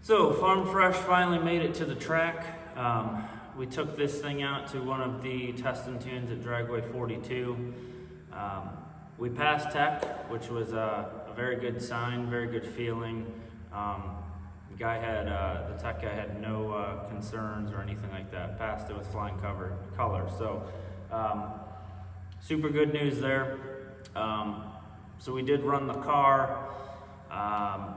So Farm Fresh finally made it to the track. We took this thing out to one of the test and tunes at Dragway 42. We passed tech, which was a very good sign, very good feeling. The tech guy had no concerns or anything like that. Passed it with flying colors. So super good news there. So we did run the car.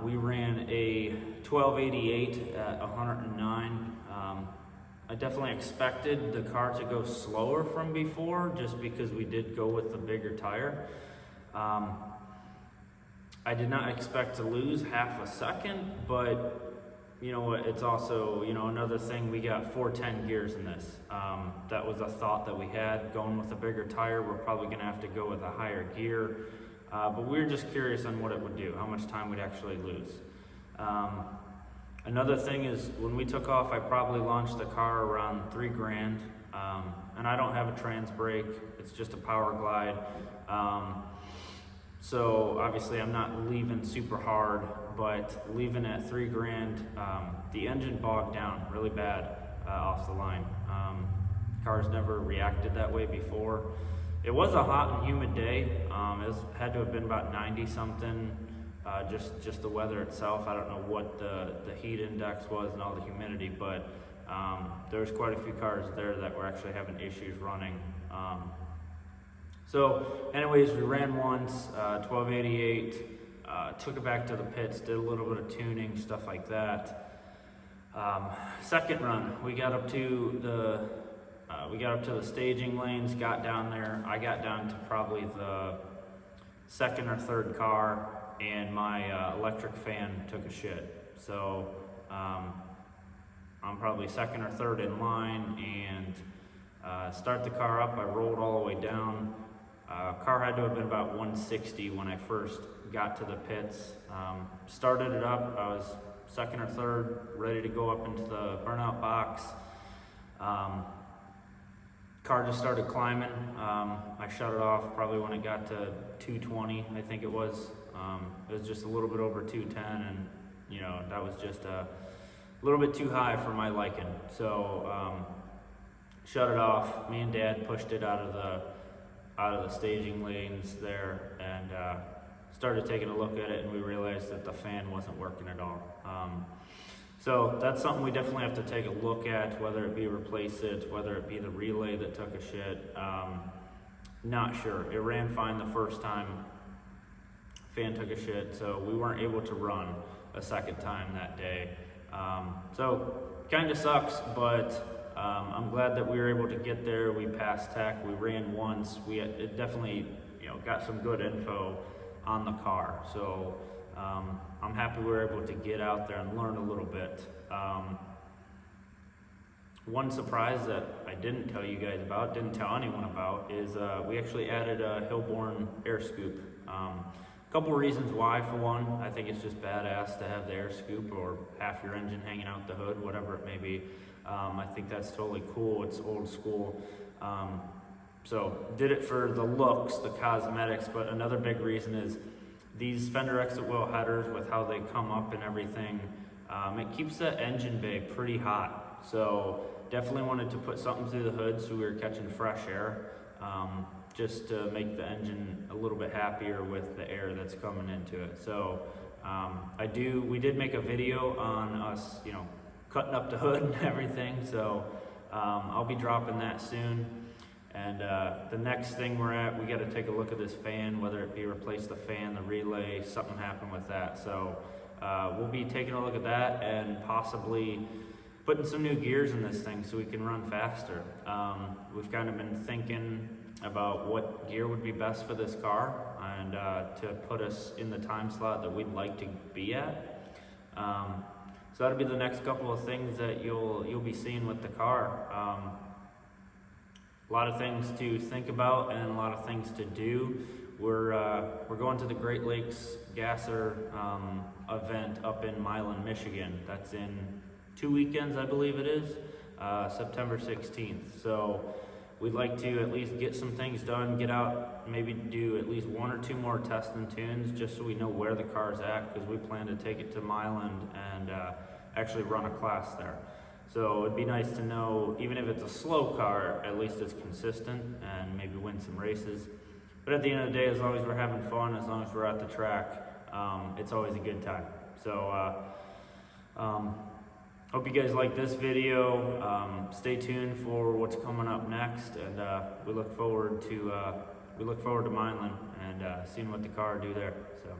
We ran a 1288 at 109. I definitely expected the car to go slower from before, just because we did go with the bigger tire. I did not expect to lose half a second, but you know what, it's also, another thing, we got 410 gears in this. That was a thought that we had. Going with a bigger tire, we're probably gonna have to go with a higher gear. But we were just curious on what it would do, how much time we'd actually lose. Another thing is, when we took off, I probably launched the car around $3,000. And I don't have a trans brake, it's just a power glide. So obviously I'm not leaving super hard, but leaving at $3,000, the engine bogged down really bad off the line. Cars never reacted that way before. It was a hot and humid day. It had to have been about 90 something, just the weather itself. I don't know what the heat index was and all the humidity, but there was quite a few cars there that were actually having issues running. So anyways, we ran once, 1288, took it back to the pits, did a little bit of tuning, stuff like that. Second run, we got up to the staging lanes, got down there. I got down to probably the second or third car, and my electric fan took a shit. So I'm probably second or third in line, and start the car up. I rolled all the way down. Car had to have been about 160 when I first got to the pits. Started it up, I was second or third, ready to go up into the burnout box. Car just started climbing. I shut it off probably when it got to 220, I think it was. It was just a little bit over 210, and that was just a little bit too high for my liking. So shut it off. Me and Dad pushed it out of the staging lanes there, and started taking a look at it, and we realized that the fan wasn't working at all. So that's something we definitely have to take a look at, whether it be replace it, whether it be the relay that took a shit. Not sure. It ran fine the first time. Fan took a shit, so we weren't able to run a second time that day. So kind of sucks, but I'm glad that we were able to get there. We passed tech. We ran once. It definitely got some good info on the car. So I'm happy we were able to get out there and learn a little bit. One surprise that I didn't tell you guys about, didn't tell anyone about, is we actually added a Hillborn air scoop. A couple reasons why. For one, I think it's just badass to have the air scoop, or half your engine hanging out the hood, whatever it may be. I think that's totally cool. It's old school. So did it for the looks, the cosmetics, but another big reason is these fender exit wheel headers, with how they come up and everything, it keeps that engine bay pretty hot. So definitely wanted to put something through the hood so we were catching fresh air, just to make the engine a little bit happier with the air that's coming into it. So we did make a video on us, cutting up the hood and everything. So I'll be dropping that soon. And the next thing we got to take a look at this fan, whether it be replace the fan, the relay, something happened with that. So we'll be taking a look at that and possibly putting some new gears in this thing so we can run faster. We've kind of been thinking about what gear would be best for this car, and to put us in the time slot that we'd like to be at. So that'll be the next couple of things that you'll be seeing with the car. A lot of things to think about and a lot of things to do. We're going to the Great Lakes Gasser event up in Milan, Michigan. That's in 2 weekends, I believe it is, September 16th. So we'd like to at least get some things done, get out, maybe do at least 1 or 2 more tests and tunes, just so we know where the car's at, because we plan to take it to Milan and actually run a class there. So it'd be nice to know, even if it's a slow car, at least it's consistent and maybe win some races. But at the end of the day, as long as we're having fun, as long as we're at the track, it's always a good time. So hope you guys like this video. Stay tuned for what's coming up next, and we look forward to Mineland and seeing what the car do there. So.